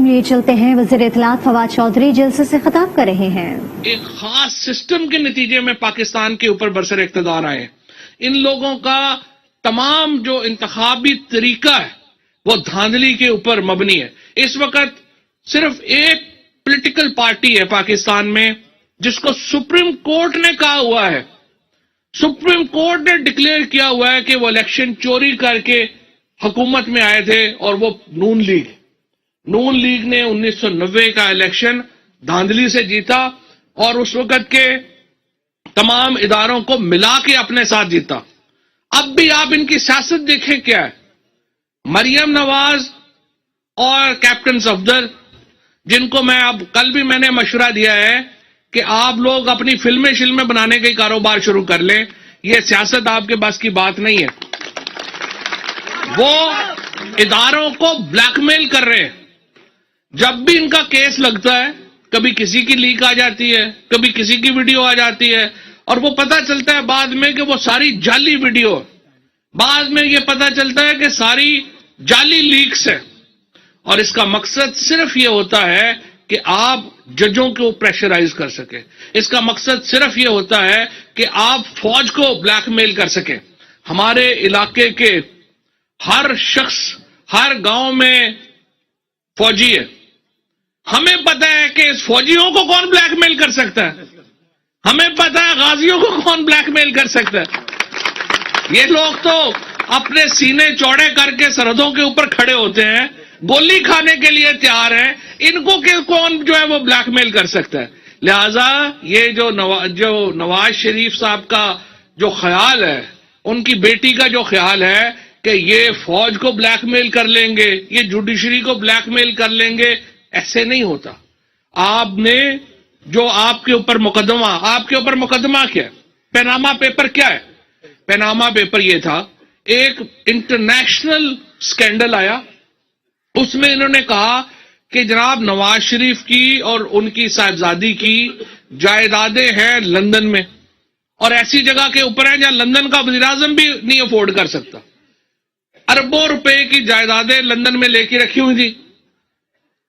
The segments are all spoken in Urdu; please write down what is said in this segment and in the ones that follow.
یہ چلتے ہیں وزیر اطلاعات فواد چودھری جلسے سے خطاب کر رہے ہیں۔ ایک خاص سسٹم کے نتیجے میں پاکستان کے اوپر برسر اقتدار آئے۔ ان لوگوں کا تمام جو انتخابی طریقہ ہے وہ دھاندلی کے اوپر مبنی ہے۔ اس وقت صرف ایک پولیٹیکل پارٹی ہے پاکستان میں جس کو سپریم کورٹ نے کہا ہوا ہے، سپریم کورٹ نے ڈکلیئر کیا ہوا ہے کہ وہ الیکشن چوری کر کے حکومت میں آئے تھے، اور وہ نون لیگ نے 1990 کا الیکشن دھاندلی سے جیتا اور اس وقت کے تمام اداروں کو ملا کے اپنے ساتھ جیتا۔ اب بھی آپ ان کی سیاست دیکھیں کیا ہے، مریم نواز اور کیپٹن صفدر، جن کو میں اب کل بھی میں نے مشورہ دیا ہے کہ آپ لوگ اپنی فلمیں بنانے کا کاروبار شروع کر لیں، یہ سیاست آپ کے بس کی بات نہیں ہے۔ وہ اداروں کو بلیک میل کر رہے ہیں۔ جب بھی ان کا کیس لگتا ہے، کبھی کسی کی لیک آ جاتی ہے، کبھی کسی کی ویڈیو آ جاتی ہے، اور وہ پتہ چلتا ہے بعد میں کہ وہ ساری جعلی ویڈیو، بعد میں یہ پتہ چلتا ہے کہ ساری جعلی لیکس ہے، اور اس کا مقصد صرف یہ ہوتا ہے کہ آپ ججوں کو پریشرائز کر سکیں، اس کا مقصد صرف یہ ہوتا ہے کہ آپ فوج کو بلیک میل کر سکیں۔ ہمارے علاقے کے ہر شخص، ہر گاؤں میں فوجی ہے، ہمیں پتہ ہے کہ اس فوجیوں کو کون بلیک میل کر سکتا ہے، ہمیں پتہ ہے غازیوں کو کون بلیک میل کر سکتا ہے۔ یہ لوگ تو اپنے سینے چوڑے کر کے سرحدوں کے اوپر کھڑے ہوتے ہیں، گولی کھانے کے لیے تیار ہیں، ان کو کون جو ہے وہ بلیک میل کر سکتا ہے۔ لہذا یہ جو نواز شریف صاحب کا جو خیال ہے، ان کی بیٹی کا جو خیال ہے کہ یہ فوج کو بلیک میل کر لیں گے، یہ جوڈیشری کو بلیک میل کر لیں گے، ایسے نہیں ہوتا۔ آپ نے جو آپ کے اوپر مقدمہ کیا ہے، پیناما پیپر کیا ہے؟ پیناما پیپر یہ تھا، ایک انٹرنیشنل سکینڈل آیا، اس میں انہوں نے کہا کہ جناب نواز شریف کی اور ان کی صاحبزادی کی جائیدادیں ہیں لندن میں، اور ایسی جگہ کے اوپر ہیں جہاں لندن کا وزیر اعظم بھی نہیں افورڈ کر سکتا۔ اربوں روپے کی جائیدادیں لندن میں لے کے رکھی ہوئی تھی۔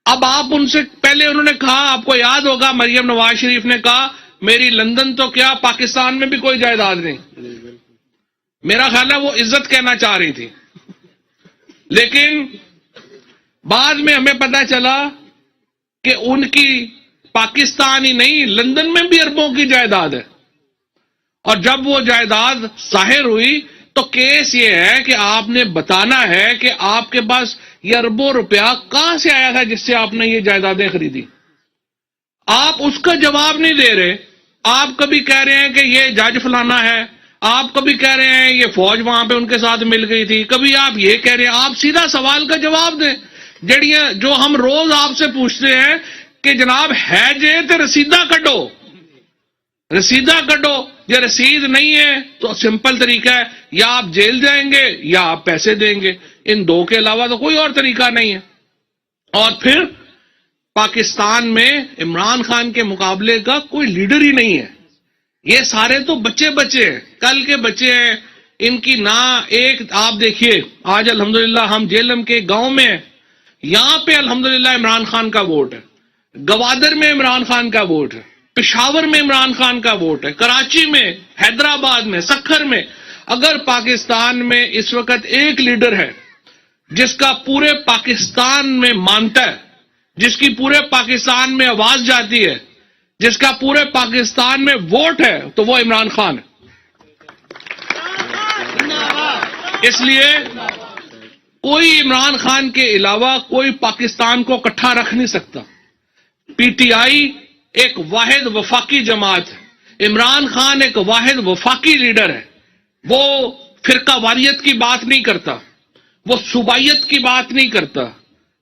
اب آپ ان سے پہلے انہوں نے کہا، آپ کو یاد ہوگا مریم نواز شریف نے کہا میری لندن تو کیا پاکستان میں بھی کوئی جائیداد نہیں۔ میرا خیال ہے وہ عزت کہنا چاہ رہی تھی، لیکن بعد میں ہمیں پتہ چلا کہ ان کی پاکستان ہی نہیں لندن میں بھی اربوں کی جائیداد ہے، اور جب وہ جائیداد ظاہر ہوئی تو کیس یہ ہے کہ آپ نے بتانا ہے کہ آپ کے پاس یہ اربوں روپیہ کہاں سے آیا تھا جس سے آپ نے یہ جائیدادیں خریدی۔ آپ اس کا جواب نہیں دے رہے۔ آپ کبھی کہہ رہے ہیں کہ یہ جج فلانا ہے، آپ کبھی کہہ رہے ہیں یہ فوج وہاں پہ ان کے ساتھ مل گئی تھی، کبھی آپ یہ کہہ رہے ہیں۔ آپ سیدھا سوال کا جواب دیں، جڑیاں جو ہم روز آپ سے پوچھتے ہیں کہ جناب ہے جے تے رسیدہ کڈو، رسیدہ کڈو۔ یہ رسید نہیں ہے تو سمپل طریقہ ہے، یا آپ جیل جائیں گے یا آپ پیسے دیں گے، ان دو کے علاوہ تو کوئی اور طریقہ نہیں ہے۔ اور پھر پاکستان میں عمران خان کے مقابلے کا کوئی لیڈر ہی نہیں ہے، یہ سارے تو بچے ہیں، کل کے بچے ہیں، ان کی نہ ایک۔ آپ دیکھیے آج الحمدللہ ہم جیلم کے گاؤں میں ہیں، یہاں پہ الحمدللہ عمران خان کا ووٹ ہے، گوادر میں عمران خان کا ووٹ ہے، پشاور میں عمران خان کا ووٹ ہے، کراچی میں، حیدرآباد میں، سکھر میں۔ اگر پاکستان میں اس وقت ایک لیڈر ہے جس کا پورے پاکستان میں مانتا ہے، جس کی پورے پاکستان میں آواز جاتی ہے، جس کا پورے پاکستان میں ووٹ ہے، تو وہ عمران خان ہے۔ اس لیے کوئی عمران خان کے علاوہ کوئی پاکستان کو اکٹھا رکھ نہیں سکتا۔ پی ٹی آئی ایک واحد وفاقی جماعت ہے، عمران خان ایک واحد وفاقی لیڈر ہے۔ وہ فرقہ واریت کی بات نہیں کرتا، وہ صوبائیت کی بات نہیں کرتا،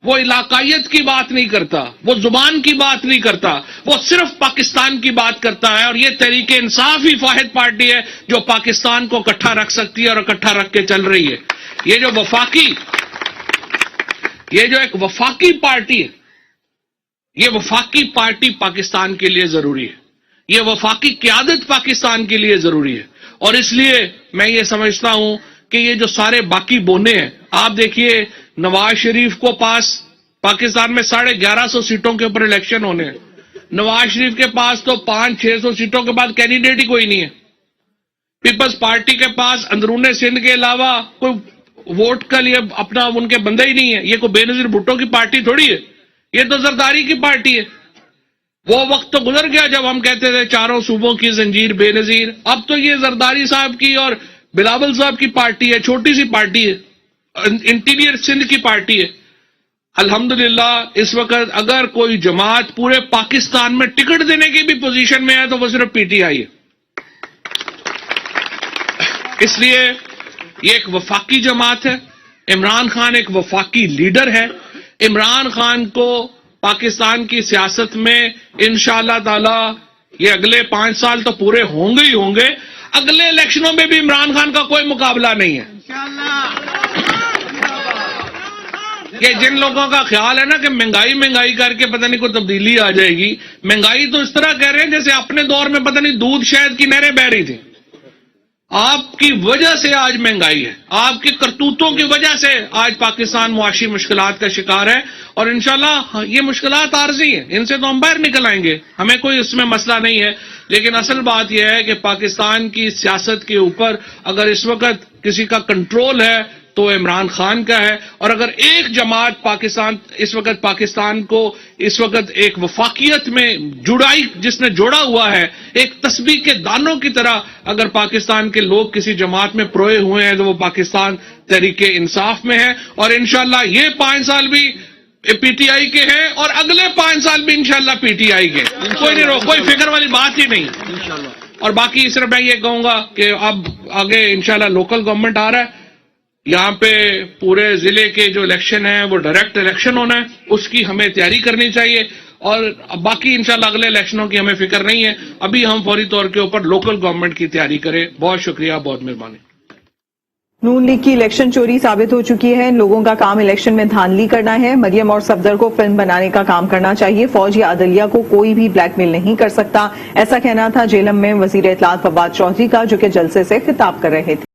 وہ علاقائیت کی بات نہیں کرتا، وہ زبان کی بات نہیں کرتا، وہ صرف پاکستان کی بات کرتا ہے۔ اور یہ تحریک انصاف ہی واحد پارٹی ہے جو پاکستان کو اکٹھا رکھ سکتی ہے اور اکٹھا رکھ کے چل رہی ہے۔ یہ جو ایک وفاقی پارٹی ہے، یہ وفاقی پارٹی پاکستان کے لیے ضروری ہے، یہ وفاقی قیادت پاکستان کے لیے ضروری ہے۔ اور اس لیے میں یہ سمجھتا ہوں کہ یہ جو سارے باقی بونے ہیں، آپ دیکھیے نواز شریف کو پاس پاکستان میں 1150 سیٹوں کے اوپر الیکشن ہونے ہیں. نواز شریف کے پاس تو 500-600 سیٹوں کے بعد کینڈیڈیٹ ہی کوئی نہیں ہے. پیپلز پارٹی کے پاس اندرون سندھ کے علاوہ کوئی ووٹ کا لیے اپنا ان کے بندہ ہی نہیں ہے. یہ کوئی بے نظیر بھٹو کی پارٹی تھوڑی ہے, یہ تو زرداری کی پارٹی ہے. وہ وقت تو گزر گیا جب ہم کہتے تھے چاروں صوبوں کی زنجیر بے نظیر. اب تو یہ زرداری صاحب کی اور بلاول صاحب کی پارٹی ہے, چھوٹی سی پارٹی ہے, انٹیریئر سندھ کی پارٹی ہے. الحمدللہ اس وقت اگر کوئی جماعت پورے پاکستان میں ٹکٹ دینے کی بھی پوزیشن میں ہے تو وہ صرف پی ٹی آئی ہے. اس لیے یہ ایک وفاقی جماعت ہے. عمران خان ایک وفاقی لیڈر ہے. عمران خان کو پاکستان کی سیاست میں انشاءاللہ تعالی یہ اگلے 5 سال تو پورے ہوں گے ہی ہوں گے. اگلے الیکشنوں میں بھی عمران خان کا کوئی مقابلہ نہیں ہے. کہ جن لوگوں کا خیال ہے نا کہ مہنگائی کر کے پتہ نہیں کوئی تبدیلی آ جائے گی, مہنگائی تو اس طرح کہہ رہے ہیں جیسے اپنے دور میں پتہ نہیں دودھ شہد کی نہریں بہ رہی تھی. آپ کی وجہ سے آج مہنگائی ہے, آپ کی کرتوتوں کی وجہ سے آج پاکستان معاشی مشکلات کا شکار ہے. اور انشاءاللہ یہ مشکلات عارضی ہیں, ان سے تو ہم باہر نکل آئیں گے, ہمیں کوئی اس میں مسئلہ نہیں ہے. لیکن اصل بات یہ ہے کہ پاکستان کی سیاست کے اوپر اگر اس وقت کسی کا کنٹرول ہے تو عمران خان کا ہے. اور اگر ایک جماعت پاکستان کو اس وقت ایک وفاقیت میں جس نے جوڑا ہوا ہے, ایک تسبیح کے دانوں کی طرح اگر پاکستان کے لوگ کسی جماعت میں پروئے ہوئے ہیں تو وہ پاکستان تحریک انصاف میں ہے. اور انشاءاللہ یہ 5 سال بھی پی ٹی آئی کے ہیں اور اگلے 5 سال بھی انشاءاللہ پی ٹی آئی کے. کوئی فکر والی بات ہی نہیں. اور باقی صرف میں یہ کہوں گا کہ اب آگے انشاءاللہ لوکل گورنمنٹ آ رہا ہے, یہاں پہ پورے ضلع کے جو الیکشن ہیں وہ ڈائریکٹ الیکشن ہونا ہے, اس کی ہمیں تیاری کرنی چاہیے. اور باقی انشاءاللہ اگلے الیکشنوں کی ہمیں فکر نہیں ہے, ابھی ہم فوری طور کے اوپر لوکل گورنمنٹ کی تیاری کریں. بہت شکریہ, بہت مہربانی. نون لیگ کی الیکشن چوری ثابت ہو چکی ہے. ان لوگوں کا کام الیکشن میں دھاندلی کرنا ہے. مریم اور صفدر کو فلم بنانے کا کام کرنا چاہیے. فوج یا عدلیہ کو کوئی بھی بلیک میل نہیں کر سکتا. ایسا کہنا تھا جیلم میں وزیر اطلاعات فواد چودھری کا, جو کہ جلسے سے خطاب کر رہے تھے.